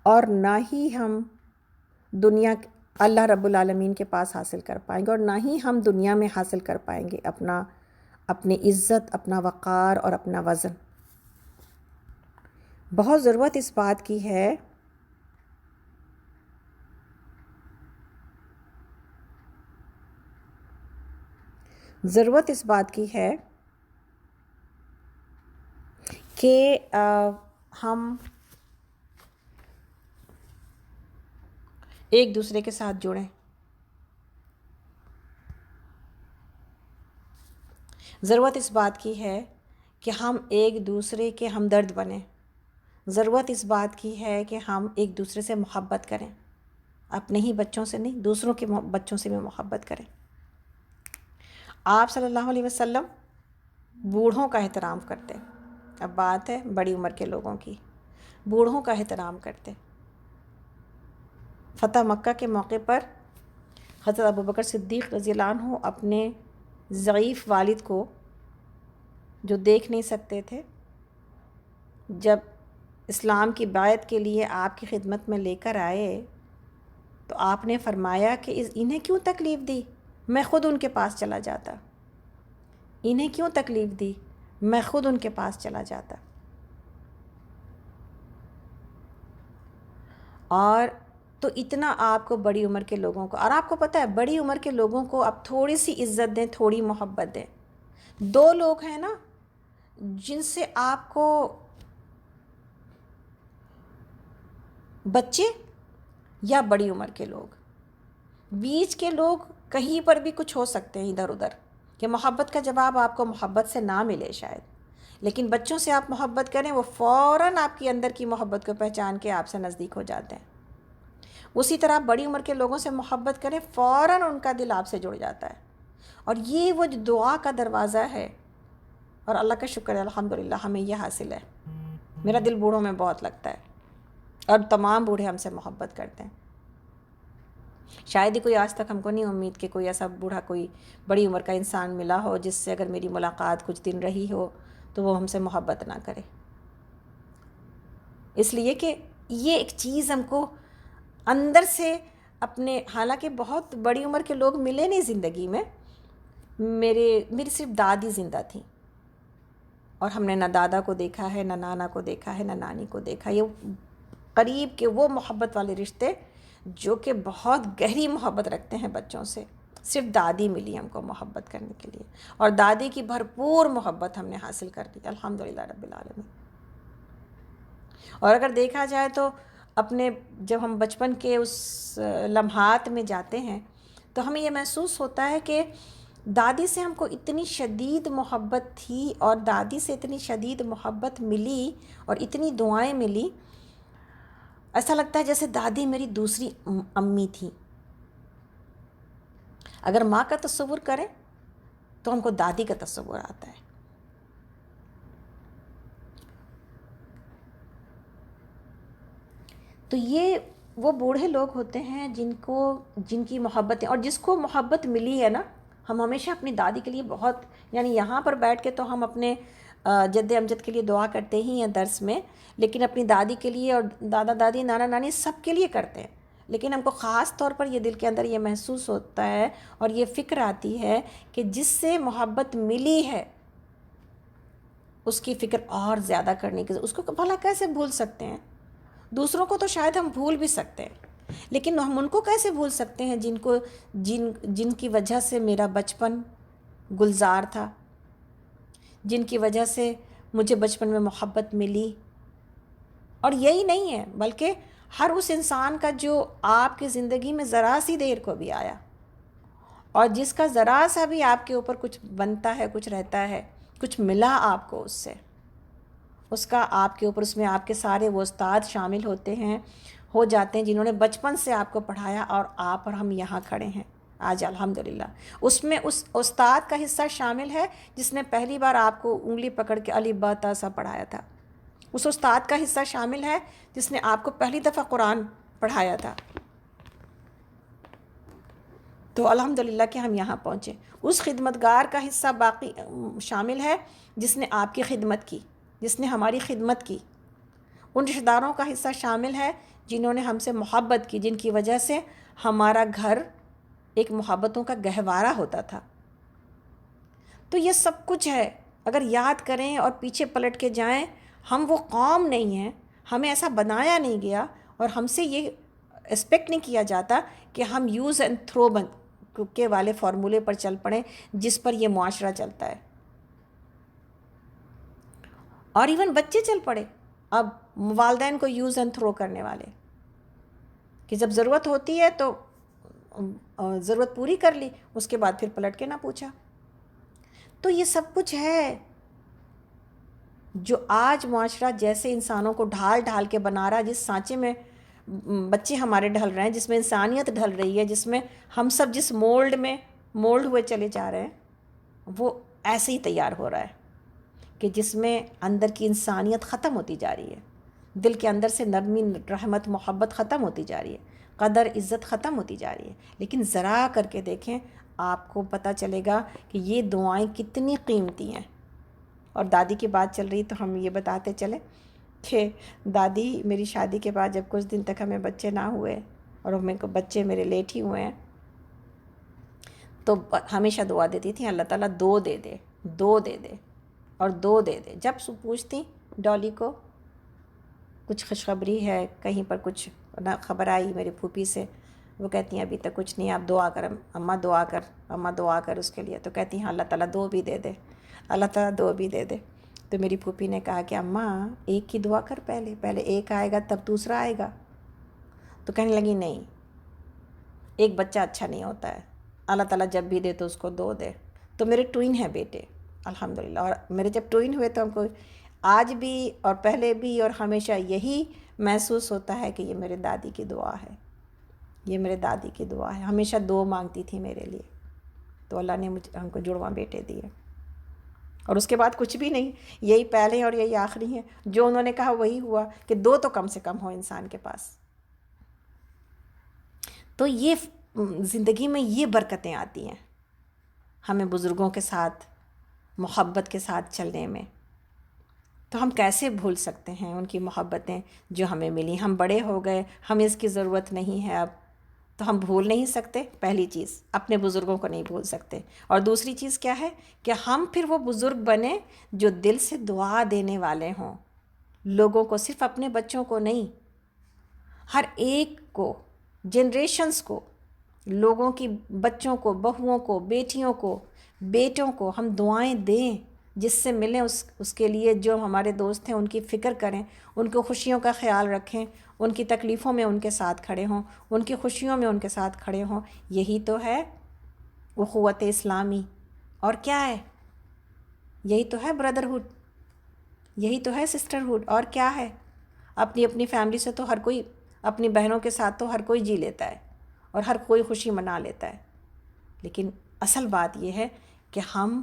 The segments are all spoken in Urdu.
اور نہ ہی ہم دنیا اللہ رب العالمین کے پاس حاصل کر پائیں گے، اور نہ ہی ہم دنیا میں حاصل کر پائیں گے اپنی عزت، اپنا وقار اور اپنا وزن۔ بہت ضرورت اس بات کی ہے کہ ہم ایک دوسرے کے ساتھ جڑیں۔ ضرورت اس بات کی ہے کہ ہم ایک دوسرے کے ہمدرد بنیں۔ ضرورت اس بات کی ہے کہ ہم ایک دوسرے سے محبت کریں، اپنے ہی بچوں سے نہیں، دوسروں کے بچوں سے بھی محبت کریں۔ آپ صلی اللہ علیہ وسلم بوڑھوں کا احترام کرتے۔ اب بات ہے بڑی عمر کے لوگوں کی، بوڑھوں کا احترام کرتے۔ فتح مکہ کے موقع پر حضرت ابوبکر صدیق رضی اللہ عنہ اپنے ضعیف والد کو، جو دیکھ نہیں سکتے تھے، جب اسلام کی بیعت کے لیے آپ کی خدمت میں لے کر آئے تو آپ نے فرمایا کہ انہیں کیوں تکلیف دی، میں خود ان کے پاس چلا جاتا۔ انہیں کیوں تکلیف دی، میں خود ان کے پاس چلا جاتا۔ اور تو اتنا آپ کو بڑی عمر کے لوگوں کو، اور آپ کو پتہ ہے بڑی عمر کے لوگوں کو اب تھوڑی سی عزت دیں، تھوڑی محبت دیں۔ دو لوگ ہیں نا جن سے آپ کو، بچے یا بڑی عمر کے لوگ، بیچ کے لوگ کہیں پر بھی کچھ ہو سکتے ہیں ادھر ادھر، کہ محبت کا جواب آپ کو محبت سے نہ ملے شاید، لیکن بچوں سے آپ محبت کریں، وہ فوراً آپ کی اندر کی محبت کو پہچان کے آپ سے نزدیک ہو جاتے ہیں۔ اسی طرح بڑی عمر کے لوگوں سے محبت کریں، فوراً ان کا دل آپ سے جڑ جاتا ہے۔ اور یہ وہ جو دعا کا دروازہ ہے، اور اللہ کا شکر ہے الحمدللہ ہمیں یہ حاصل ہے۔ میرا دل بوڑھوں میں بہت لگتا ہے، اور تمام بوڑھے ہم سے محبت کرتے ہیں۔ شاید ہی کوئی آج تک ہم کو نہیں امید کہ کوئی ایسا بوڑھا، کوئی بڑی عمر کا انسان ملا ہو جس سے اگر میری ملاقات کچھ دن رہی ہو تو وہ ہم سے محبت نہ کرے۔ اس لیے کہ یہ ایک چیز ہم کو اندر سے اپنے، حالانکہ بہت بڑی عمر کے لوگ ملے نہیں زندگی میں، میری صرف دادی زندہ تھیں، اور ہم نے نہ دادا کو دیکھا ہے، نہ نانا کو دیکھا ہے، نہ نانی کو دیکھا۔ یہ قریب کے وہ محبت والے رشتے جو کہ بہت گہری محبت رکھتے ہیں بچوں سے، صرف دادی ملی ہم کو محبت کرنے کے لیے، اور دادی کی بھرپور محبت ہم نے حاصل کر لی الحمدللہ رب العالمین۔ اور اگر دیکھا جائے تو اپنے، جب ہم بچپن کے اس لمحات میں جاتے ہیں تو ہمیں یہ محسوس ہوتا ہے کہ دادی سے ہم کو اتنی شدید محبت تھی، اور دادی سے اتنی شدید محبت ملی اور اتنی دعائیں ملی، ایسا لگتا ہے جیسے دادی میری دوسری امی تھی۔ اگر ماں کا تصور کریں تو ہم کو دادی کا تصور آتا ہے۔ تو یہ وہ بوڑھے لوگ ہوتے ہیں جن کی محبت، اور جس کو محبت ملی ہے نا، ہم ہمیشہ اپنی دادی کے لیے بہت، یعنی یہاں پر بیٹھ کے تو ہم اپنے جد امجد کے لیے دعا کرتے ہی ہیں درس میں، لیکن اپنی دادی کے لیے اور دادا دادی نانا نانی سب کے لیے کرتے ہیں۔ لیکن ہم کو خاص طور پر یہ دل کے اندر یہ محسوس ہوتا ہے اور یہ فکر آتی ہے کہ جس سے محبت ملی ہے اس کی فکر اور زیادہ کرنے کی، اس کو بھلا کیسے بھول سکتے ہیں؟ دوسروں کو تو شاید ہم بھول بھی سکتے ہیں، لیکن ہم ان کو کیسے بھول سکتے ہیں جن کی وجہ سے میرا بچپن گلزار تھا، جن کی وجہ سے مجھے بچپن میں محبت ملی۔ اور یہی نہیں ہے، بلکہ ہر اس انسان کا جو آپ کی زندگی میں ذرا سی دیر کو بھی آیا، اور جس کا ذرا سا بھی آپ کے اوپر کچھ بنتا ہے، کچھ رہتا ہے، کچھ ملا آپ کو اس سے، اس کا آپ کے اوپر، اس میں آپ کے سارے وہ استاد شامل ہو جاتے ہیں جنہوں نے بچپن سے آپ کو پڑھایا، اور آپ اور ہم یہاں کھڑے ہیں آج الحمدللہ۔ اس میں اس استاد کا حصہ شامل ہے جس نے پہلی بار آپ کو انگلی پکڑ کے الف با تا سا پڑھایا تھا۔ اس استاد کا حصہ شامل ہے جس نے آپ کو پہلی دفعہ قرآن پڑھایا تھا۔ تو الحمدللہ کہ ہم یہاں پہنچے۔ اس خدمتگار کا حصہ باقی شامل ہے جس نے آپ کی خدمت کی، جس نے ہماری خدمت کی۔ ان رشتہ داروں کا حصہ شامل ہے جنہوں نے ہم سے محبت کی، جن کی وجہ سے ہمارا گھر ایک محبتوں کا گہوارہ ہوتا تھا۔ تو یہ سب کچھ ہے، اگر یاد کریں اور پیچھے پلٹ کے جائیں، ہم وہ قوم نہیں ہیں، ہمیں ایسا بنایا نہیں گیا، اور ہم سے یہ ایکسپیکٹ نہیں کیا جاتا کہ ہم یوز اینڈ تھرو کے والے فارمولے پر چل پڑیں جس پر یہ معاشرہ چلتا ہے، اور ایون بچے چل پڑے اب والدین کو یوز اینڈ تھرو کرنے والے، کہ جب ضرورت ہوتی ہے تو ضرورت پوری کر لی، اس کے بعد پھر پلٹ کے نہ پوچھا۔ تو یہ سب کچھ ہے جو آج معاشرہ جیسے انسانوں کو ڈھال ڈھال کے بنا رہا ہے، جس سانچے میں بچے ہمارے ڈھل رہے ہیں، جس میں انسانیت ڈھل رہی ہے، جس میں ہم سب جس مولڈ میں مولڈ ہوئے چلے جا رہے ہیں، وہ ایسے ہی تیار ہو رہا ہے کہ جس میں اندر کی انسانیت ختم ہوتی جا رہی ہے، دل کے اندر سے نرمی، رحمت، محبت ختم ہوتی جا رہی ہے، قدر، عزت ختم ہوتی جا رہی ہے۔ لیکن ذرا کر کے دیکھیں، آپ کو پتہ چلے گا کہ یہ دعائیں کتنی قیمتی ہیں۔ اور دادی کی بات چل رہی تو ہم یہ بتاتے چلیں کہ دادی میری شادی کے بعد جب کچھ دن تک ہمیں بچے نہ ہوئے اور بچے میرے لیٹ ہی ہوئے ہیں، تو ہمیشہ دعا دیتی تھی اللہ تعالیٰ 2 دے دے، 2 دے دے اور 2 دے دے۔ جب پوچھتی ڈالی کو کچھ خوشخبری ہے، کہیں پر کچھ نہ خبر آئی میری پھوپھی سے، وہ کہتی ہیں ابھی تک کچھ نہیں، آپ دعا کر، اماں دعا کر، اماں دعا کر اس کے لیے، تو کہتی ہیں اللہ تعالیٰ 2 بھی دے دے، اللہ تعالیٰ 2 بھی دے دے۔ تو میری پھوپھی نے کہا کہ اماں ایک کی دعا کر، پہلے ایک آئے گا تب دوسرا آئے گا۔ تو کہنے لگی نہیں، ایک بچہ اچھا نہیں ہوتا ہے، اللہ تعالیٰ جب بھی دے تو اس کو 2 دے۔ تو میرے ٹوئن ہیں بیٹے الحمدللہ، اور میرے جب ٹوئن ہوئے تو ہم کو آج بھی اور پہلے بھی اور ہمیشہ یہی محسوس ہوتا ہے کہ یہ میرے دادی کی دعا ہے، یہ میرے دادی کی دعا ہے۔ ہمیشہ 2 مانگتی تھی میرے لیے، تو اللہ نے ہم کو جڑواں بیٹے دیے، اور اس کے بعد کچھ بھی نہیں، یہی پہلے اور یہی آخری ہیں، جو انہوں نے کہا وہی ہوا کہ 2 تو کم سے کم ہو انسان کے پاس۔ تو یہ زندگی میں یہ برکتیں آتی ہیں ہمیں بزرگوں کے ساتھ محبت کے ساتھ چلنے میں۔ تو ہم کیسے بھول سکتے ہیں ان کی محبتیں جو ہمیں ملی؟ ہم بڑے ہو گئے، ہمیں اس کی ضرورت نہیں ہے اب، تو ہم بھول نہیں سکتے۔ پہلی چیز اپنے بزرگوں کو نہیں بھول سکتے، اور دوسری چیز کیا ہے کہ ہم پھر وہ بزرگ بنیں جو دل سے دعا دینے والے ہوں لوگوں کو، صرف اپنے بچوں کو نہیں، ہر ایک کو، جنریشنز کو، لوگوں کی بچوں کو، بہوؤں کو، بیٹیوں کو، بیٹوں کو ہم دعائیں دیں، جس سے ملیں اس کے لیے، جو ہمارے دوست ہیں ان کی فکر کریں، ان کو خوشیوں کا خیال رکھیں، ان کی تکلیفوں میں ان کے ساتھ کھڑے ہوں، ان کی خوشیوں میں ان کے ساتھ کھڑے ہوں۔ یہی تو ہے اخوت اسلامی، اور کیا ہے؟ یہی تو ہے بردرہڈ، یہی تو ہے سسٹرہڈ، اور کیا ہے؟ اپنی اپنی فیملی سے تو ہر کوئی، اپنی بہنوں کے ساتھ تو ہر کوئی جی لیتا ہے اور ہر کوئی خوشی منا لیتا ہے، لیکن اصل بات یہ ہے کہ ہم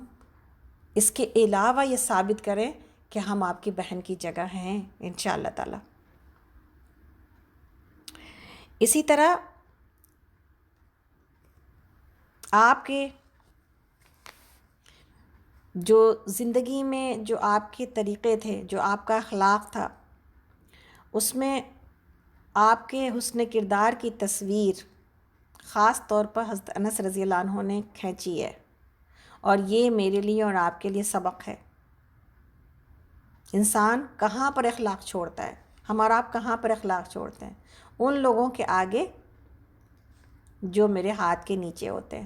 اس کے علاوہ یہ ثابت کریں کہ ہم آپ کی بہن کی جگہ ہیں انشاءاللہ تعالی۔ اسی طرح آپ کے جو زندگی میں جو آپ کے طریقے تھے، جو آپ کا اخلاق تھا، اس میں آپ کے حسن کردار کی تصویر خاص طور پر حضرت انس رضی اللہ عنہ نے کھینچی ہے، اور یہ میرے لیے اور آپ کے لیے سبق ہے۔ انسان کہاں پر اخلاق چھوڑتا ہے؟ ہمارا آپ کہاں پر اخلاق چھوڑتے ہیں؟ ان لوگوں کے آگے جو میرے ہاتھ کے نیچے ہوتے ہیں،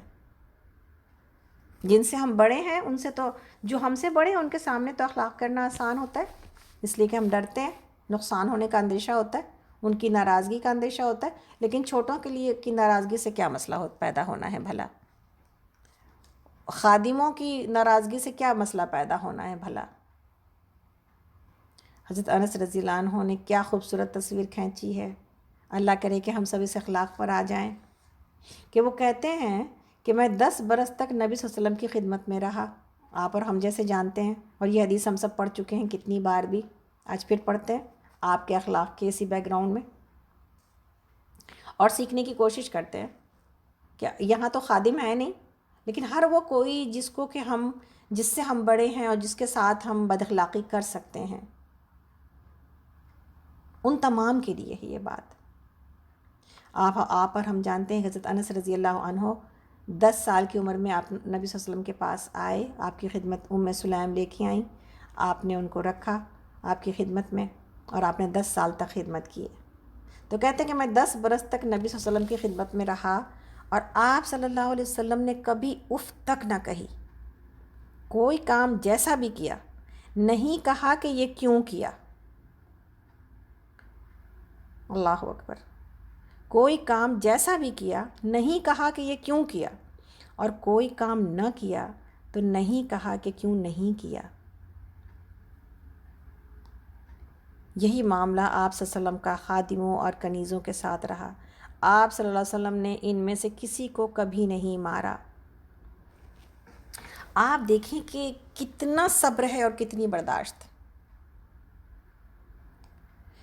جن سے ہم بڑے ہیں، ان سے تو، جو ہم سے بڑے ہیں ان کے سامنے تو اخلاق کرنا آسان ہوتا ہے، اس لیے کہ ہم ڈرتے ہیں، نقصان ہونے کا اندیشہ ہوتا ہے، ان کی ناراضگی کا اندیشہ ہوتا ہے۔ لیکن چھوٹوں کے لیے کی ناراضگی سے کیا مسئلہ پیدا ہونا ہے بھلا؟ خادموں کی ناراضگی سے کیا مسئلہ پیدا ہونا ہے بھلا؟ حضرت انس رضی اللہ عنہ نے کیا خوبصورت تصویر کھینچی ہے۔ اللہ کرے کہ ہم سب اس اخلاق پر آ جائیں، کہ وہ کہتے ہیں کہ میں 10 برس تک نبی صلی اللہ علیہ وسلم کی خدمت میں رہا، آپ اور ہم جیسے جانتے ہیں، اور یہ حدیث ہم سب پڑھ چکے ہیں کتنی بار بھی، آج پھر پڑھتے ہیں آپ کے اخلاق کے اسی بیک گراؤنڈ میں، اور سیکھنے کی کوشش کرتے ہیں کہ یہاں تو خادم ہے نہیں، لیکن ہر وہ کوئی جس سے ہم بڑے ہیں اور جس کے ساتھ ہم بد اخلاقی کر سکتے ہیں، ان تمام کے لیے ہے یہ بات۔ آپ اور ہم جانتے ہیں حضرت انس رضی اللہ عنہ 10 سال کی عمر میں آپ نبی صلی اللہ علیہ وسلم کے پاس آئے، آپ کی خدمت سلیم لے کے آئیں، آپ نے ان کو رکھا آپ کی خدمت میں، اور آپ نے 10 سال تک خدمت کی۔ تو کہتے ہیں کہ میں 10 برس تک نبی صلی اللہ علیہ وسلم کی خدمت میں رہا، اور آپ صلی اللہ علیہ وسلم نے کبھی اف تک نہ کہی۔ کوئی کام جیسا بھی کیا نہیں کہا کہ یہ کیوں کیا۔ اللہ اکبر۔ کوئی کام جیسا بھی کیا نہیں کہا کہ یہ کیوں کیا، اور کوئی کام نہ کیا تو نہیں کہا کہ کیوں نہیں کیا۔ یہی معاملہ آپ صلی اللہ علیہ وسلم کا خادموں اور کنیزوں کے ساتھ رہا۔ آپ صلی اللہ علیہ وسلم نے ان میں سے کسی کو کبھی نہیں مارا۔ آپ دیکھیں کہ کتنا صبر ہے اور کتنی برداشت۔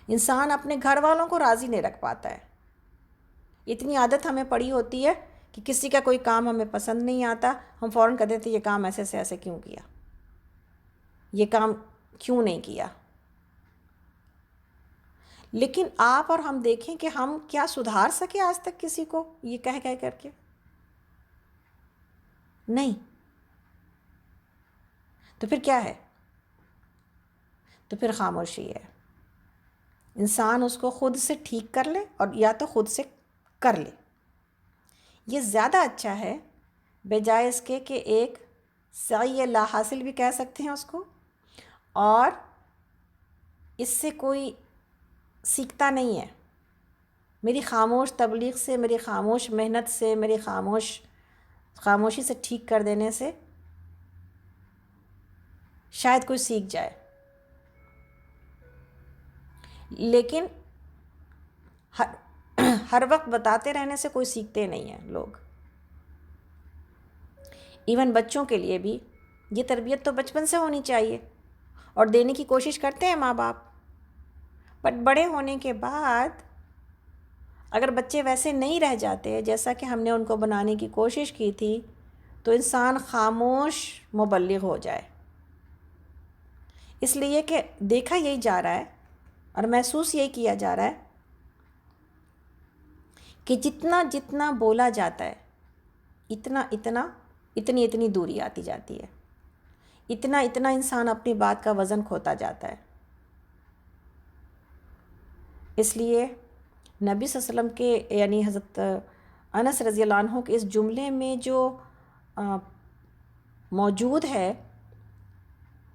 انسان اپنے گھر والوں کو راضی نہیں رکھ پاتا ہے۔ اتنی عادت ہمیں پڑی ہوتی ہے کہ کسی کا کوئی کام ہمیں پسند نہیں آتا، ہم فوراً کہہ دیتے یہ کام ایسے سے ایسے کیوں کیا، یہ کام کیوں نہیں کیا۔ لیکن آپ اور ہم دیکھیں کہ ہم کیا سدھار سکے آج تک کسی کو یہ کہہ کر کے؟ نہیں۔ تو پھر کیا ہے؟ تو پھر خاموشی ہے۔ انسان اس کو خود سے ٹھیک کر لے، اور یا تو خود سے کر لے، یہ زیادہ اچھا ہے بجائے اس کے کہ ایک سعی لا حاصل بھی کہہ سکتے ہیں اس کو، اور اس سے کوئی سیکھتا نہیں ہے۔ میری خاموش تبلیغ سے، میری خاموش محنت سے، میری خاموشی سے ٹھیک کر دینے سے شاید کوئی سیکھ جائے، لیکن ہر وقت بتاتے رہنے سے کوئی سیکھتے نہیں ہیں لوگ۔ ایون بچوں کے لیے بھی یہ تربیت تو بچپن سے ہونی چاہیے، اور دینے کی کوشش کرتے ہیں ماں باپ، بٹ بڑے ہونے کے بعد اگر بچے ویسے نہیں رہ جاتے جیسا کہ ہم نے ان کو بنانے کی کوشش کی تھی، تو انسان خاموش مبلغ ہو جائے۔ اس لیے کہ دیکھا یہی جا رہا ہے اور محسوس یہی کیا جا رہا ہے کہ جتنا جتنا بولا جاتا ہے اتنی دوری آتی جاتی ہے، اتنا انسان اپنی بات کا وزن کھوتا جاتا ہے۔ اس لیے نبی صلی اللہ علیہ وسلم کے یعنی حضرت انس رضی اللہ عنہ کے اس جملے میں جو موجود ہے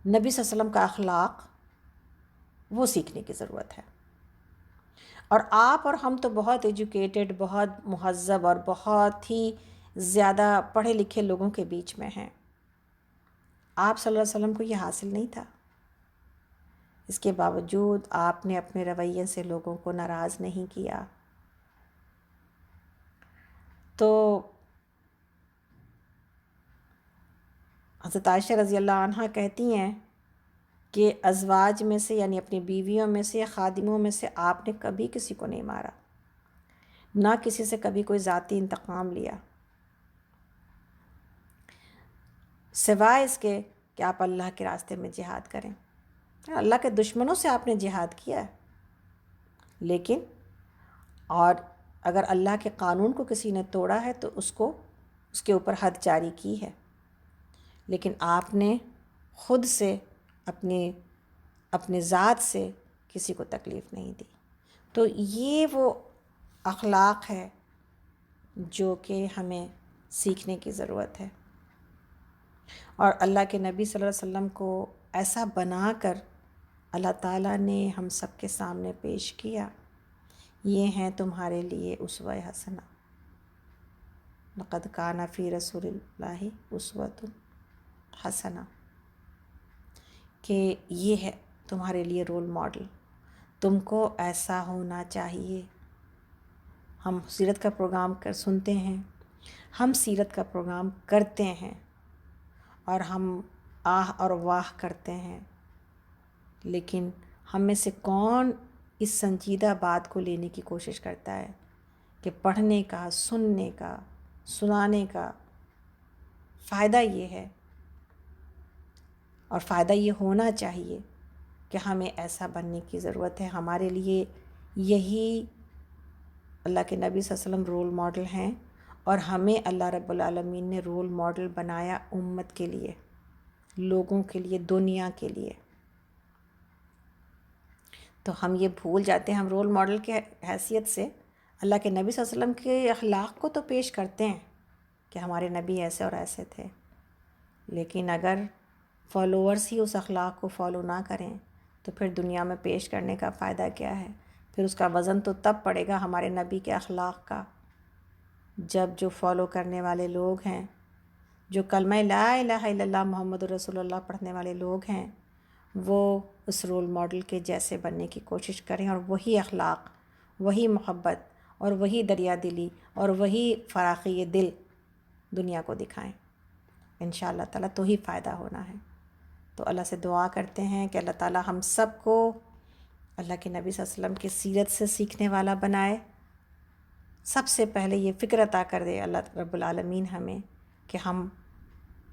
نبی صلی اللہ علیہ وسلم کا اخلاق، وہ سیکھنے کی ضرورت ہے۔ اور آپ اور ہم تو بہت ایجوکیٹڈ، بہت مہذب اور بہت ہی زیادہ پڑھے لکھے لوگوں کے بیچ میں ہیں۔ آپ صلی اللہ علیہ وسلم کو یہ حاصل نہیں تھا، اس کے باوجود آپ نے اپنے رویے سے لوگوں کو ناراض نہیں کیا۔ تو حضرت عائشہ رضی اللہ عنہ کہتی ہیں کہ ازواج میں سے یعنی اپنی بیویوں میں سے یا خادموں میں سے آپ نے کبھی کسی کو نہیں مارا، نہ کسی سے کبھی کوئی ذاتی انتقام لیا، سوائے اس کے کہ آپ اللہ کے راستے میں جہاد کریں۔ اللہ کے دشمنوں سے آپ نے جہاد کیا ہے، لیکن اور اگر اللہ کے قانون کو کسی نے توڑا ہے تو اس کے اوپر حد جاری کی ہے، لیکن آپ نے خود سے اپنے ذات سے کسی کو تکلیف نہیں دی۔ تو یہ وہ اخلاق ہے جو کہ ہمیں سیکھنے کی ضرورت ہے، اور اللہ کے نبی صلی اللہ علیہ وسلم کو ایسا بنا کر اللہ تعالیٰ نے ہم سب کے سامنے پیش کیا۔ یہ ہیں تمہارے لیے اسوہ حسنہ، لقد کان فی رسول اللہ اسوۃ حسنہ، کہ یہ ہے تمہارے لیے رول ماڈل، تم کو ایسا ہونا چاہیے۔ ہم سیرت کا پروگرام سنتے ہیں، ہم سیرت کا پروگرام کرتے ہیں، اور ہم آہ اور واہ کرتے ہیں، لیکن ہم میں سے کون اس سنجیدہ بات کو لینے کی کوشش کرتا ہے کہ پڑھنے کا، سننے کا، سنانے کا فائدہ یہ ہے، اور فائدہ یہ ہونا چاہیے کہ ہمیں ایسا بننے کی ضرورت ہے. ہمارے لیے یہی اللہ کے نبی صلی اللہ علیہ وسلم رول ماڈل ہیں، اور ہمیں اللہ رب العالمین نے رول ماڈل بنایا امت کے لیے، لوگوں کے لیے، دنیا کے لیے. تو ہم یہ بھول جاتے ہیں، ہم رول ماڈل کے حیثیت سے اللہ کے نبی صلی اللہ علیہ وسلم کے اخلاق کو تو پیش کرتے ہیں کہ ہمارے نبی ایسے اور ایسے تھے، لیکن اگر فالوورز ہی اس اخلاق کو فالو نہ کریں تو پھر دنیا میں پیش کرنے کا فائدہ کیا ہے؟ پھر اس کا وزن تو تب پڑے گا ہمارے نبی کے اخلاق کا جب جو فالو کرنے والے لوگ ہیں، جو کلمہ لا الہ الا اللہ محمد رسول اللہ پڑھنے والے لوگ ہیں، وہ اس رول ماڈل کے جیسے بننے کی کوشش کریں، اور وہی اخلاق، وہی محبت، اور وہی دریا دلی، اور وہی فراخی دل دنیا کو دکھائیں. انشاءاللہ تعالیٰ تو ہی فائدہ ہونا ہے. تو اللہ سے دعا کرتے ہیں کہ اللہ تعالیٰ ہم سب کو اللہ کے نبی صلی اللہ علیہ وسلم کی سیرت سے سیکھنے والا بنائے. سب سے پہلے یہ فکر عطا کر دے اللہ رب العالمین ہمیں کہ ہم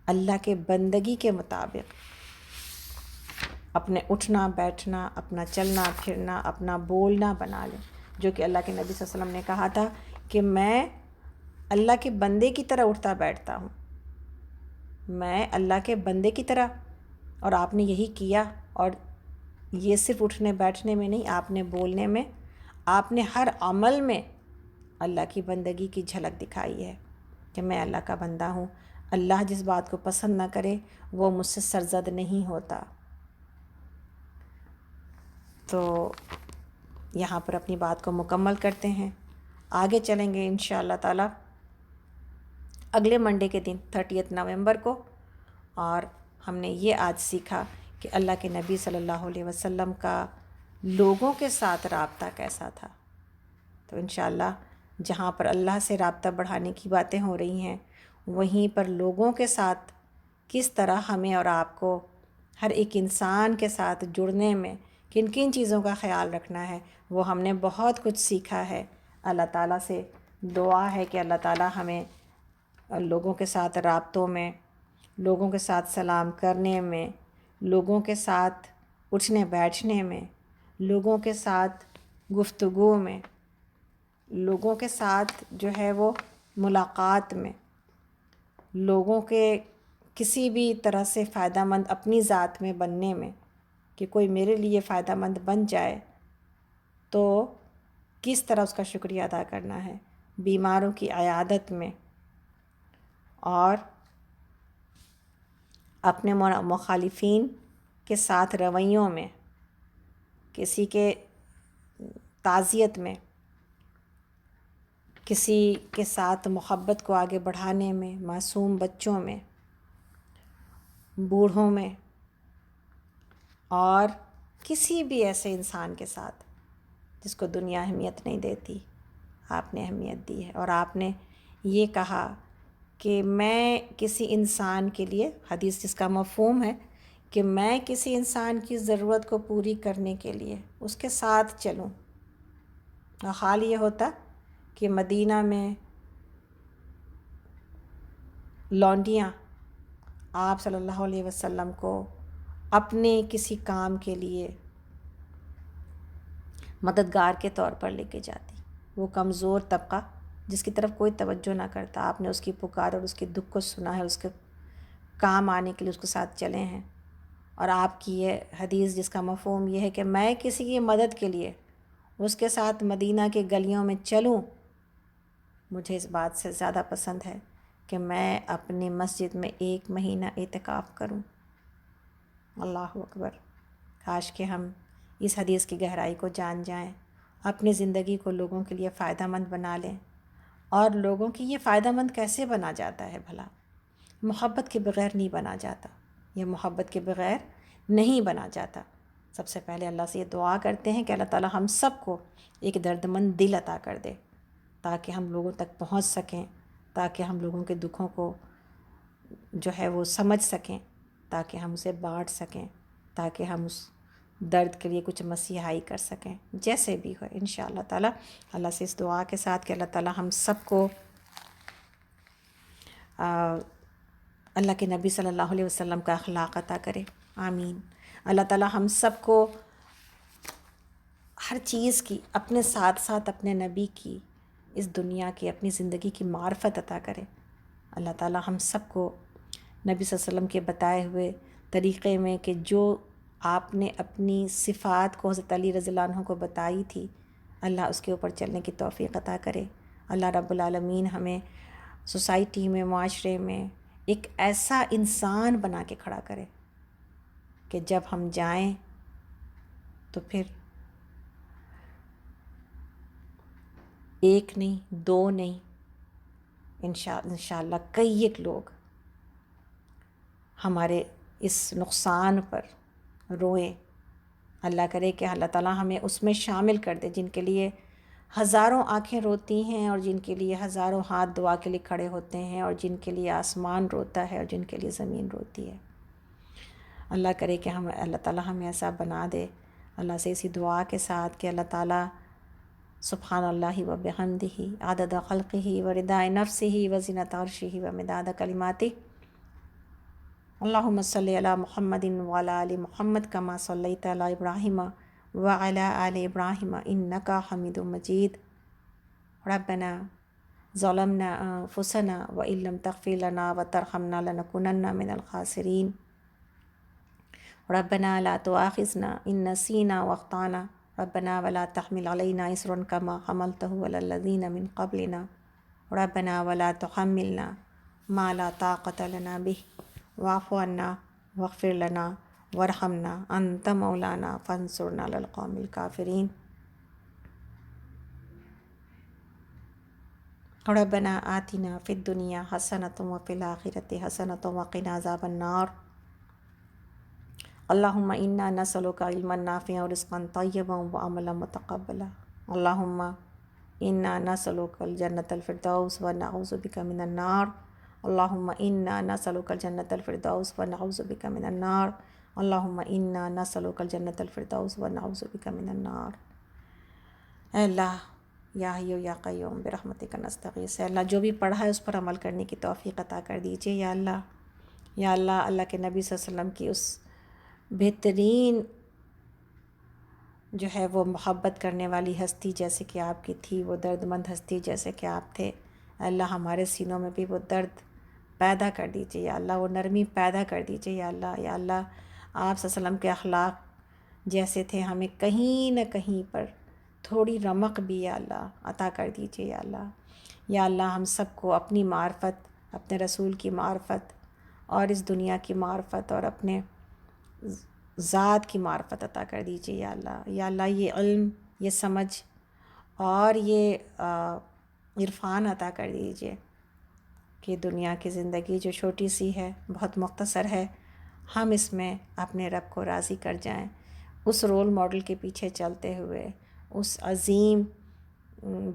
اللہ کے بندگی کے مطابق اپنے اٹھنا بیٹھنا، اپنا چلنا پھرنا، اپنا بولنا بنا لیں، جو کہ اللہ کے نبی صلی اللہ علیہ وسلم نے کہا تھا کہ میں اللہ کے بندے کی طرح اٹھتا بیٹھتا ہوں، میں اللہ کے بندے کی طرح. اور آپ نے یہی کیا، اور یہ صرف اٹھنے بیٹھنے میں نہیں، آپ نے بولنے میں، آپ نے ہر عمل میں اللہ کی بندگی کی جھلک دکھائی ہے کہ میں اللہ کا بندہ ہوں. اللہ جس بات کو پسند نہ کرے وہ مجھ سے سرزد نہیں ہوتا. تو یہاں پر اپنی بات کو مکمل کرتے ہیں، آگے چلیں گے انشاءاللہ تعالی اگلے منڈے کے دن 30 نومبر کو. اور ہم نے یہ آج سیکھا کہ اللہ کے نبی صلی اللہ علیہ وسلم کا لوگوں کے ساتھ رابطہ کیسا تھا. تو انشاءاللہ جہاں پر اللہ سے رابطہ بڑھانے کی باتیں ہو رہی ہیں، وہیں پر لوگوں کے ساتھ کس طرح ہمیں اور آپ کو ہر ایک انسان کے ساتھ جڑنے میں کن کن چیزوں کا خیال رکھنا ہے، وہ ہم نے بہت کچھ سیکھا ہے. اللہ تعالیٰ سے دعا ہے کہ اللہ تعالیٰ ہمیں لوگوں کے ساتھ رابطوں میں، لوگوں کے ساتھ سلام کرنے میں، لوگوں کے ساتھ اٹھنے بیٹھنے میں، لوگوں کے ساتھ گفتگو میں، لوگوں کے ساتھ جو ہے وہ ملاقات میں، لوگوں کے کسی بھی طرح سے فائدہ مند اپنی ذات میں بننے میں، کہ کوئی میرے لیے فائدہ مند بن جائے تو کس طرح اس کا شکریہ ادا کرنا ہے. بیماروں کی عیادت میں، اور اپنے مخالفین کے ساتھ رویوں میں، کسی کے تعزیت میں، کسی کے ساتھ محبت کو آگے بڑھانے میں، معصوم بچوں میں، بوڑھوں میں، اور کسی بھی ایسے انسان کے ساتھ جس کو دنیا اہمیت نہیں دیتی، آپ نے اہمیت دی ہے. اور آپ نے یہ کہا کہ میں کسی انسان کے لیے، حدیث جس کا مفہوم ہے کہ میں کسی انسان کی ضرورت کو پوری کرنے کے لیے اس کے ساتھ چلوں. اور حال یہ ہوتا کہ مدینہ میں لونڈیاں آپ صلی اللہ علیہ وسلم کو اپنے کسی کام کے لیے مددگار کے طور پر لے کے جاتی. وہ کمزور طبقہ جس کی طرف کوئی توجہ نہ کرتا، آپ نے اس کی پکار اور اس کے دکھ کو سنا ہے، اس کے کام آنے کے لیے اس کے ساتھ چلے ہیں. اور آپ کی یہ حدیث جس کا مفہوم یہ ہے کہ میں کسی کی مدد کے لیے اس کے ساتھ مدینہ کے گلیوں میں چلوں، مجھے اس بات سے زیادہ پسند ہے کہ میں اپنی مسجد میں 1 مہینہ اعتکاف کروں. اللہ اکبر. کاش کہ ہم اس حدیث کی گہرائی کو جان جائیں، اپنی زندگی کو لوگوں کے لیے فائدہ مند بنا لیں. اور لوگوں کی یہ فائدہ مند کیسے بنا جاتا ہے بھلا؟ محبت کے بغیر نہیں بنا جاتا، یہ محبت کے بغیر نہیں بنا جاتا. سب سے پہلے اللہ سے یہ دعا کرتے ہیں کہ اللہ تعالیٰ ہم سب کو ایک درد مند دل عطا کر دے، تاکہ ہم لوگوں تک پہنچ سکیں، تاکہ ہم لوگوں کے دکھوں کو جو ہے وہ سمجھ سکیں، تاکہ ہم اسے بانٹ سکیں، تاکہ ہم اس درد کے لیے کچھ مسیحائی کر سکیں. جیسے بھی ہو انشاءاللہ تعالیٰ اللہ سے اس دعا کے ساتھ کہ اللہ تعالیٰ ہم سب کو اللہ کے نبی صلی اللہ علیہ وسلم کا اخلاق عطا کرے، آمین۔ اللہ تعالیٰ ہم سب کو ہر چیز کی اپنے ساتھ ساتھ اپنے نبی کی، اس دنیا کی اپنی زندگی کی معرفت عطا کرے۔ اللہ تعالیٰ ہم سب کو نبی صلی اللہ علیہ وسلم کے بتائے ہوئے طریقے میں کہ جو آپ نے اپنی صفات کو حضرت علی رضی اللہ عنہ کو بتائی تھی، اللہ اس کے اوپر چلنے کی توفیق عطا کرے۔ اللہ رب العالمین ہمیں سوسائٹی میں، معاشرے میں ایک ایسا انسان بنا کے کھڑا کرے کہ جب ہم جائیں تو پھر ایک نہیں، دو نہیں، انشاءاللہ کئی ایک لوگ ہمارے اس نقصان پر روئیں۔ اللہ کرے کہ اللہ تعالیٰ ہمیں اس میں شامل کر دے جن کے لیے ہزاروں آنکھیں روتی ہیں، اور جن کے لیے ہزاروں ہاتھ دعا کے لیے کھڑے ہوتے ہیں، اور جن کے لیے آسمان روتا ہے، اور جن کے لیے زمین روتی ہے۔ اللہ کرے کہ اللہ تعالیٰ ہمیں ایسا بنا دے۔ اللہ سے اسی دعا کے ساتھ کہ اللہ تعالیٰ سبحان اللہ و بحمدہ عدد خلقہ و رضا نفسہ و زینت عرشہ و مداد کلماتہ۔ اللہم صلی علی محمد وعلی آل محمد کما صلیت علی ابراہیم وعلی آل ابراہیم انک حمید مجید۔ ربنا ظلمنا انفسنا وان لم تغفر لنا وترحمنا لنکونن من الخاسرین۔ ربنا لا تؤاخذنا ان نسینا واخطانا ربنا ولا تحمل علینا اصرا کما حملته علی الذین من قبلنا ربنا ولا تحملنا ما لا طاقة لنا به واعف عنا واغفر لنا وارحمنا انت مولانا فانصرنا علی القوم الکافرین۔ ربنا آتنا فی الدنیا حسنۃ وفی الآخرۃ حسنۃ وقنا عذاب النار۔ اللہم انا نسألک علما نافعا ورزقا طیبا وعملا متقبلا۔ اللہم انا نسألک الجنة الفردوس ونعوذ بک من النار۔ اللہم انا نسألک الجنة الفردوس ونعوذ بک من النار۔ اللہم انا نسألک الجنة الفردوس ونعوذ بک من النار۔ اے اللہ یا حی یا قیوم برحمتک نستغیث، اے اللہ جو بھی پڑھا ہے اس پر عمل کرنے کی توفیق عطا کر دیجیے یا اللہ۔ یا اللہ، اللہ کے نبی صلی اللہ علیہ وسلم کی اس بہترین جو ہے وہ محبت کرنے والی ہستی جیسے کہ آپ کی تھی، وہ درد مند ہستی جیسے کہ آپ تھے، اے اللہ ہمارے سینوں میں بھی وہ درد پیدا کر دیجیے یا اللہ، وہ نرمی پیدا کر دیجیے یا اللہ۔ یا اللہ آپ صلی اللہ علیہ وسلم کے اخلاق جیسے تھے ہمیں کہیں نہ کہیں پر تھوڑی رمق بھی یا اللہ عطا کر دیجیے یا اللہ۔ یا اللہ ہم سب کو اپنی معرفت، اپنے رسول کی معرفت، اور اس دنیا کی معرفت، اور اپنے ذات کی معرفت عطا کر دیجیے یا اللہ۔ یا اللہ یہ علم، یہ سمجھ اور یہ عرفان عطا کر دیجیے کہ دنیا کی زندگی جو چھوٹی سی ہے، بہت مختصر ہے، ہم اس میں اپنے رب کو راضی کر جائیں، اس رول ماڈل کے پیچھے چلتے ہوئے، اس عظیم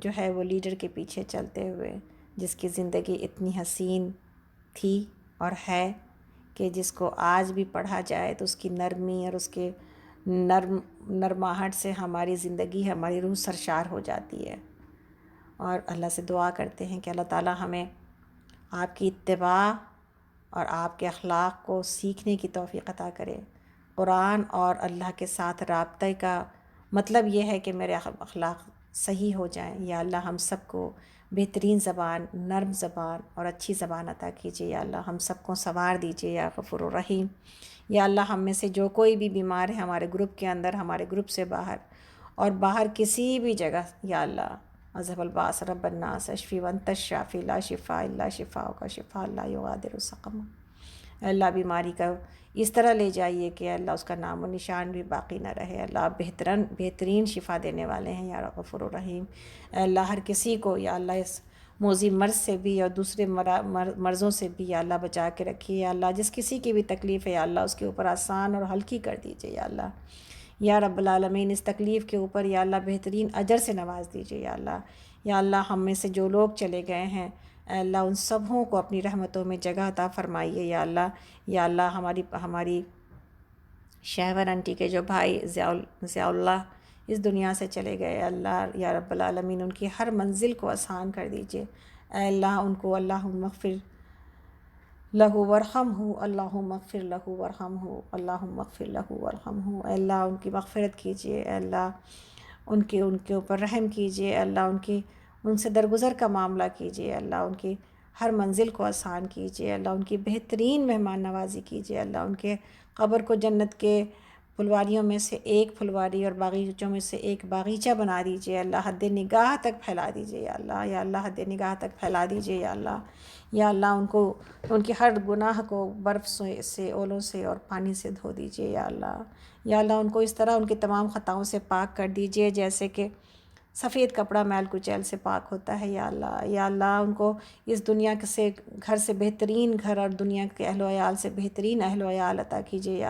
جو ہے وہ لیڈر کے پیچھے چلتے ہوئے جس کی زندگی اتنی حسین تھی اور ہے کہ جس کو آج بھی پڑھا جائے تو اس کی نرمی اور اس کے نرماہٹ سے ہماری زندگی، ہماری روح سرشار ہو جاتی ہے۔ اور اللہ سے دعا کرتے ہیں کہ اللہ تعالیٰ ہمیں آپ کی اتباع اور آپ کے اخلاق کو سیکھنے کی توفیق عطا کرے۔ قرآن اور اللہ کے ساتھ رابطے کا مطلب یہ ہے کہ میرے اخلاق صحیح ہو جائیں۔ یا اللہ ہم سب کو بہترین زبان، نرم زبان اور اچھی زبان عطا کیجیے یا اللہ، ہم سب کو سنوار دیجیے یا غفور الرحیم۔ یا اللہ ہم میں سے جو کوئی بھی بیمار ہے ہمارے گروپ کے اندر، ہمارے گروپ سے باہر اور باہر کسی بھی جگہ، یا اللہ اذهب الباس رب الناس اشفی وانت الشافی لا شفاء الا شفاءک شفاء لا یغادر سقما۔ اے اللہ بیماری کا اس طرح لے جائیے کہ اللہ اس کا نام و نشان بھی باقی نہ رہے۔ اللہ بہترین شفا دینے والے ہیں یا غفور الرحیم۔ اے اللہ ہر کسی کو یا اللہ اس موذی مرض سے بھی اور دوسرے مرضوں سے بھی یا اللہ بچا کے رکھیے یا اللہ، جس کسی کی بھی تکلیف ہے یا اللہ اس کے اوپر آسان اور ہلکی کر دیجیے یا اللہ۔ یا رب العالمین اس تکلیف کے اوپر یا اللہ بہترین اجر سے نواز دیجیے یا اللہ۔ یا اللہ ہم میں سے جو لوگ چلے گئے ہیں اے اللہ ان سبوں کو اپنی رحمتوں میں جگہ عطا فرمائیے یا اللہ۔ یا اللہ ہماری شہور انٹی کے جو بھائی ضیاء اللہ اس دنیا سے چلے گئے اللہ، یا رب العالمین ان کی ہر منزل کو آسان کر دیجیے اے اللہ۔ ان کو اللہم اغفر لہو ورحمہ اللہم اغفر لہو ورحمہ اللہم اغفر لہو ورحمہ، اے اللہ ان کی مغفرت کیجیے، اے اللہ ان کے اوپر رحم کیجیے، اے اللہ ان سے درگزر کا معاملہ کیجیے، اے اللہ ان کی ہر منزل کو آسان کیجیے، اے اللہ ان کی بہترین مہمان نوازی کیجیے، اے اللہ ان کے قبر کو جنت کے پھلواریوں میں سے ایک پھلواری اور باغیچوں میں سے ایک باغیچہ بنا دیجیے، اللہ حد نگاہ تک پھیلا دیجیے، یا اللہ حد نگاہ تک پھیلا دیجیے، یا اللہ ان کی ہر گناہ کو برف سے اولوں سے اور پانی سے دھو دیجیے، یا اللہ ان کو اس طرح ان کی تمام خطاؤں سے پاک کر دیجیے جیسے کہ سفید کپڑا میل کچیل سے پاک ہوتا ہے، یا اللہ ان کو اس دنیا سے گھر سے بہترین گھر اور دنیا کے اہل و عیال سے بہترین اہل و عیال عطا کیجیے،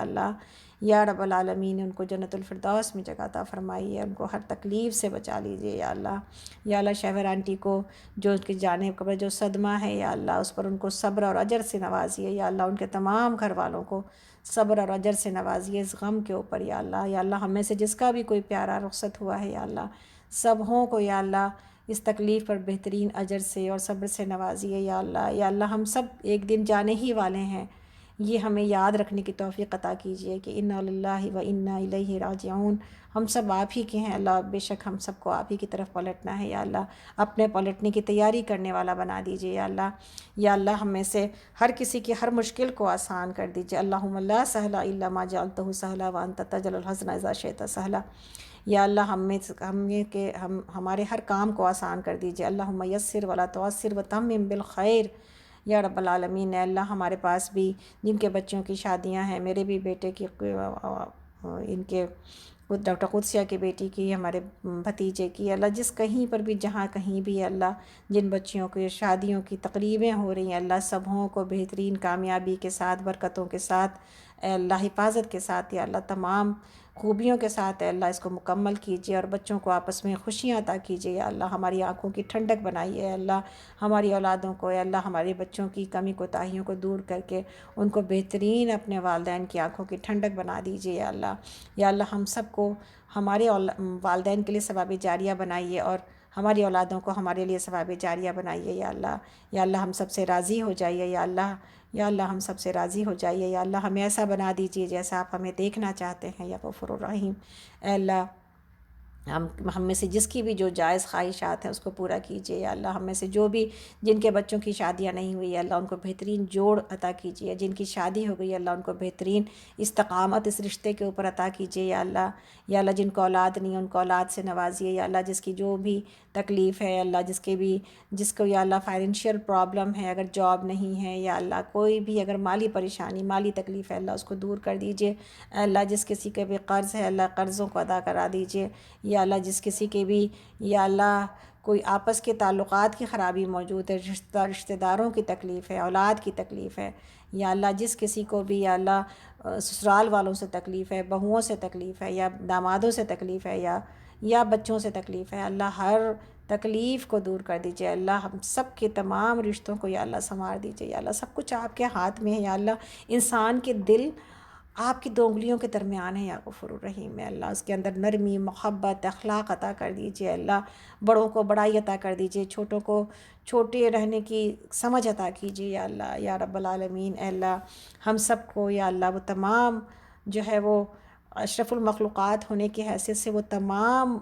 یا رب العالمین ان کو جنت الفردوس میں جگہ عطا فرمائیے، ان کو ہر تکلیف سے بچا لیجیے، یا اللہ شہور آنٹی کو جو ان کی جانب کا جو صدمہ ہے، یا اللہ اس پر ان کو صبر اور اجر سے نوازیے، یا اللہ ان کے تمام گھر والوں کو صبر اور اجر سے نوازیے اس غم کے اوپر، یا اللہ ہم میں سے جس کا بھی کوئی پیارا رخصت ہوا ہے، یا اللہ سبھوں کو یا اللہ اس تکلیف پر بہترین اجر سے اور صبر سے نوازیے، یا اللہ ہم سب ایک دن جانے ہی والے ہیں، یہ ہمیں یاد رکھنے کی توفیق عطا کیجیے کہ انا للہ و انا الیہ راجعون، ہم سب آپ ہی کے ہیں اللہ، بے شک ہم سب کو آپ ہی کی طرف پلٹنا ہے، یا اللہ اپنے پلٹنے کی تیاری کرنے والا بنا دیجیے، یا اللہ ہم میں سے ہر کسی کی ہر مشکل کو آسان کر دیجیے، اللہم لا سہل الا ما جعلتہ سہلا وانت تجعل الحزن اذا شئت سہلا، یا اللہ ہمارے ہر کام کو آسان کر دیجیے، اللہم یسر ولا تعسر وتمم بالخیر، یا رب العالمین، اے اللہ ہمارے پاس بھی جن کے بچوں کی شادیاں ہیں، میرے بھی بیٹے کی، ان کے ڈاکٹر قدسیہ کی بیٹی کی، ہمارے بھتیجے کی، اللہ جس کہیں پر بھی جہاں کہیں بھی اللہ جن بچیوں کی شادیوں کی تقریبیں ہو رہی ہیں، اللہ سبھوں کو بہترین کامیابی کے ساتھ، برکتوں کے ساتھ، اے اللہ حفاظت کے ساتھ، یا اللہ تمام خوبیوں کے ساتھ، اے اللہ اس کو مکمل کیجیے اور بچوں کو آپس میں خوشیاں عطا کیجیے، یا اللہ ہماری آنکھوں کی ٹھنڈک بنائیے، اے اللہ ہماری اولادوں کو، اے اللہ ہمارے بچوں کی کمی کوتاہیوں کو دور کر کے ان کو بہترین اپنے والدین کی آنکھوں کی ٹھنڈک بنا دیجیے، یا اللہ ہم سب کو ہمارے والدین کے لیے ثواب جاریہ بنائیے اور ہماری اولادوں کو ہمارے لیے ثواب جاریہ بنائیے، یا اللہ ہم سب سے راضی ہو جائیے، یا اللہ ہم سب سے راضی ہو جائیے، یا اللہ ہمیں ایسا بنا دیجیے جیسا آپ ہمیں دیکھنا چاہتے ہیں، یا غفور الرحیم، اے اللہ ہم میں سے جس کی بھی جو جائز خواہشات ہیں اس کو پورا کیجیے، یا اللہ ہم میں سے جو بھی جن کے بچوں کی شادیاں نہیں ہوئی، اللہ ان کو بہترین جوڑ عطا کیجیے، جن کی شادی ہو گئی اللہ ان کو بہترین استقامت اس رشتے کے اوپر عطا کیجیے، یا اللہ جن کو اولاد نہیں ان کو اولاد سے نوازیے، یا اللہ جس کی جو بھی تکلیف ہے، اللہ جس کو یا اللہ فائنینشیل پرابلم ہے، اگر جاب نہیں ہے، یا اللہ کوئی بھی اگر مالی پریشانی مالی تکلیف ہے، اللہ اس کو دور کر دیجیے، اے اللہ جس کسی کے بھی قرض ہے اللہ قرضوں کو ادا کرا دیجیے، یا اللہ جس کسی کے بھی یا اللہ کوئی آپس کے تعلقات کی خرابی موجود ہے، رشتہ داروں کی تکلیف ہے، اولاد کی تکلیف ہے، یا اللہ جس کسی کو بھی یا اللہ سسرال والوں سے تکلیف ہے، بہوؤں سے تکلیف ہے، یا دامادوں سے تکلیف ہے، یا بچوں سے تکلیف ہے، اللہ ہر تکلیف کو دور کر دیجیے، اللہ ہم سب کے تمام رشتوں کو یا اللہ سنوار دیجیے، یا اللہ سب کچھ آپ کے ہاتھ میں ہے، یا اللہ انسان کے دل آپ کی دو انگلیوں کے درمیان ہے، یا غفور الرحیم، ہے اللہ اس کے اندر نرمی محبت اخلاق عطا کر دیجیے، اللہ بڑوں کو بڑائی عطا کر دیجیے، چھوٹوں کو چھوٹے رہنے کی سمجھ عطا کیجیے، یا اللہ یا رب العالمین، اے اللہ ہم سب کو یا اللہ وہ تمام جو ہے وہ اشرف المخلوقات ہونے کی حیثیت سے وہ تمام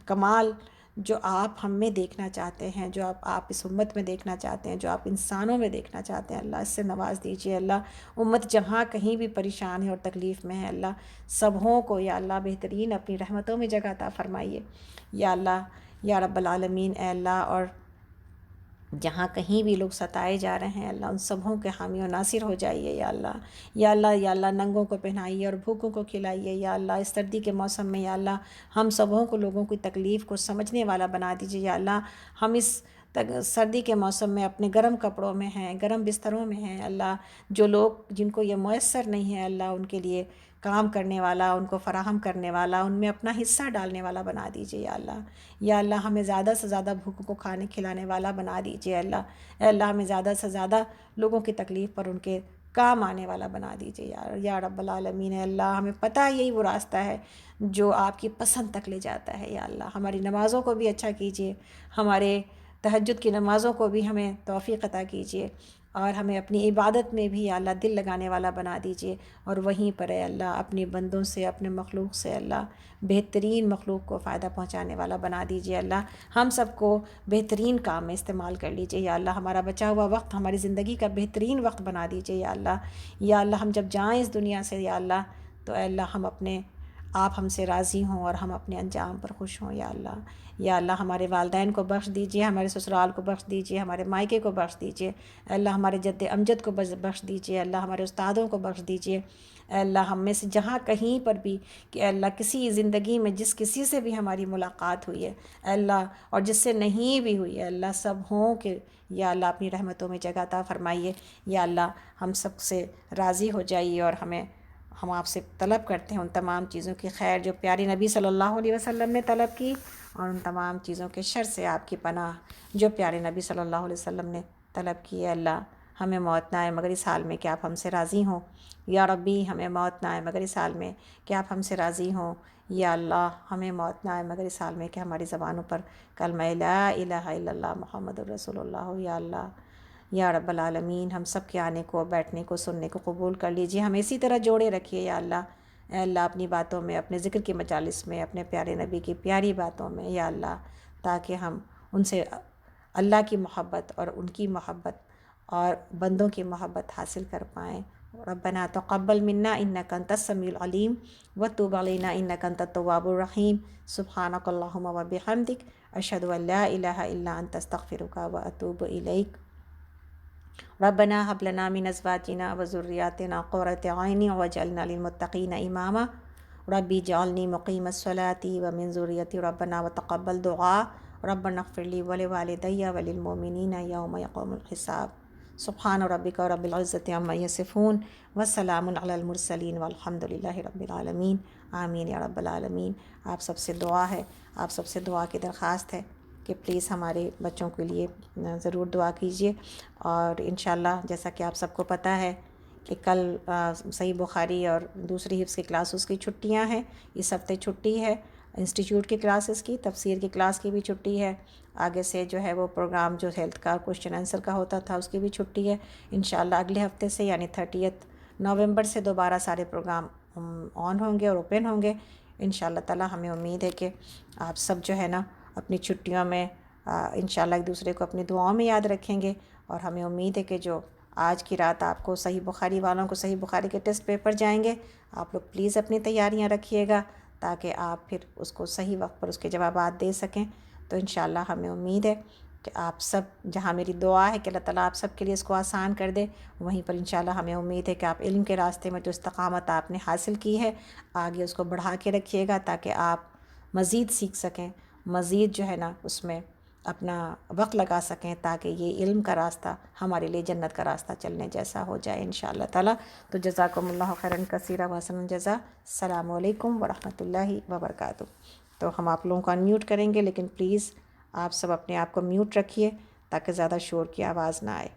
کمال جو آپ ہم میں دیکھنا چاہتے ہیں، جو آپ اس امت میں دیکھنا چاہتے ہیں، جو آپ انسانوں میں دیکھنا چاہتے ہیں، اللہ اس سے نواز دیجیے، اللہ امت جہاں کہیں بھی پریشان ہے اور تکلیف میں ہے، اللہ سبھوں کو یا اللہ بہترین اپنی رحمتوں میں جگہ عطا فرمائیے، یا اللہ یا رب العالمین، اے اللہ اور جہاں کہیں بھی لوگ ستائے جا رہے ہیں اللہ ان سبھوں کے حامی و ناصر ہو جائیے، یا اللہ ننگوں کو پہنائیے اور بھوکوں کو کھلائیے، یا اللہ اس سردی کے موسم میں یا اللہ ہم سبھوں کو لوگوں کی تکلیف کو سمجھنے والا بنا دیجیے، یا اللہ ہم اس سردی کے موسم میں اپنے گرم کپڑوں میں ہیں، گرم بستروں میں ہیں، اللہ جو لوگ جن کو یہ میسر نہیں ہے اللہ ان کے لیے کام کرنے والا، ان کو فراہم کرنے والا، ان میں اپنا حصہ ڈالنے والا بنا دیجیے، یا اللہ ہمیں زیادہ سے زیادہ بھوکوں کو کھانے کھلانے والا بنا دیجیے، اے اللہ ہمیں زیادہ سے زیادہ لوگوں کی تکلیف پر ان کے کام آنے والا بنا دیجیے، یا رب العالمین، اے اللہ ہمیں پتہ یہی وہ راستہ ہے جو آپ کی پسند تک لے جاتا ہے، یا اللہ ہماری نمازوں کو بھی اچھا کیجیے، ہمارے تہجد کی نمازوں کو بھی ہمیں توفیق عطا کیجیے، اور ہمیں اپنی عبادت میں بھی یا اللہ دل لگانے والا بنا دیجیے، اور وہیں پر اے اللہ اپنی بندوں سے، اپنے مخلوق سے اللہ بہترین مخلوق کو فائدہ پہنچانے والا بنا دیجیے۔ اللہ ہم سب کو بہترین کام میں استعمال کر لیجیے یا اللہ، ہمارا بچا ہوا وقت ہماری زندگی کا بہترین وقت بنا دیجیے یا اللہ۔ یا اللہ ہم جب جائیں اس دنیا سے یا اللہ، تو اے اللہ آپ ہم سے راضی ہوں اور ہم اپنے انجام پر خوش ہوں یا اللہ۔ یا اللہ ہمارے والدین کو بخش دیجیے، ہمارے سسرال کو بخش دیجیے، ہمارے مائکے کو بخش دیجیے، اے اللہ ہمارے جد امجد کو بخش دیجیے، اللہ ہمارے استادوں کو بخش دیجیے، اے اللہ ہم میں سے جہاں کہیں پر بھی کہ اے اللہ کسی زندگی میں جس کسی سے بھی ہماری ملاقات ہوئی ہے اے اللہ، اور جس سے نہیں بھی ہوئی ہے اللہ، سب ہوں کہ یا اللہ اپنی رحمتوں میں جگہ عطا فرمائیے یا اللہ، ہم سب سے راضی ہو جائیے، اور ہم آپ سے طلب کرتے ہیں ان تمام چیزوں کی خیر جو پیارے نبی صلی اللہ علیہ وسلم نے طلب کی، اور ان تمام چیزوں کے شر سے آپ کی پناہ جو پیارے نبی صلی اللہ علیہ وسلم نے طلب کی ہے اللہ۔ ہمیں موت نہ آئے مگر اس حال میں کہ آپ ہم سے راضی ہوں یا ربی، ہمیں موت نہ آئے مگر اس حال میں کہ آپ ہم سے راضی ہوں یا اللہ، ہمیں موت نہ آئے مگر اس حال میں کہ ہماری زبانوں پر کلمہ لا الہ الا اللہ محمد الرسول اللہ ہو یا اللہ۔ یا رب العالمین ہم سب کے آنے کو، بیٹھنے کو، سننے کو قبول کر لیجیے، ہمیں اسی طرح جوڑے رکھیے یا اللہ۔ اے اللہ اپنی باتوں میں، اپنے ذکر کی مجالس میں، اپنے پیارے نبی کی پیاری باتوں میں یا اللہ، تاکہ ہم ان سے اللہ کی محبت اور ان کی محبت اور بندوں کی محبت حاصل کر پائیں۔ ربنا تقبل منا انک انت السمیع العلیم وتب علینا انک انت التواب الرحیم، سبحانک اللہم وبحمدک، اشہد ان لا الہ الا انت استغفرک واتوب الیک۔ ربنا هب لنا من ازواجنا وذرياتنا قرة اعین واجعلنا للمتقین اماما، ربی اجعلنی مقیم الصلاة ومن ذریتی، ربنا وتقبل دعاء، ربنا اغفر لی ولوالدی وللمؤمنین یوم یقوم الحساب۔ سبحان ربک رب العزة عما یصفون وسلام علی المرسلین والحمد للہ رب العالمین، آمین یا رب العالمین۔ آپ سب سے دعا ہے، آپ سب سے دعا کی درخواست ہے کہ پلیز ہمارے بچوں کے لیے ضرور دعا کیجیے، اور انشاءاللہ جیسا کہ آپ سب کو پتہ ہے کہ کل صحیح بخاری اور دوسری حفظ کی کلاسز کی چھٹیاں ہیں، اس ہفتے چھٹی ہے انسٹیٹیوٹ کی کلاسز کی، تفسیر کی کلاس کی بھی چھٹی ہے، آگے سے جو ہے وہ پروگرام جو ہیلتھ کا کوشچن آنسر کا ہوتا تھا اس کی بھی چھٹی ہے۔ انشاءاللہ اگلے ہفتے سے یعنی 30 نومبر سے دوبارہ سارے پروگرام آن ہوں گے اور اوپن ہوں گے انشاءاللہ تعالی۔ ہمیں امید ہے کہ آپ سب جو ہے نا اپنی چھٹیوں میں انشاءاللہ ایک دوسرے کو اپنی دعاؤں میں یاد رکھیں گے، اور ہمیں امید ہے کہ جو آج کی رات آپ کو صحیح بخاری والوں کو صحیح بخاری کے ٹیسٹ پیپر جائیں گے، آپ لوگ پلیز اپنی تیاریاں رکھیے گا تاکہ آپ پھر اس کو صحیح وقت پر اس کے جوابات دے سکیں۔ تو انشاءاللہ ہمیں امید ہے کہ آپ سب، جہاں میری دعا ہے کہ اللہ تعالیٰ آپ سب کے لیے اس کو آسان کر دے، وہیں پر انشاءاللہ ہمیں امید ہے کہ آپ علم کے راستے میں جو استقامت آپ نے حاصل کی ہے آگے اس کو بڑھا کے رکھیے گا تاکہ آپ مزید سیکھ سکیں، مزید جو ہے نا اس میں اپنا وقت لگا سکیں، تاکہ یہ علم کا راستہ ہمارے لیے جنت کا راستہ چلنے جیسا ہو جائے انشاءاللہ تعالیٰ۔ تو جزاکم اللہ خیراً کثیرا وحسن الجزا۔ السلام علیکم ورحمۃ اللہ وبرکاتہ۔ تو ہم آپ لوگوں کو انمیوٹ کریں گے، لیکن پلیز آپ سب اپنے آپ کو میوٹ رکھیے تاکہ زیادہ شور کی آواز نہ آئے۔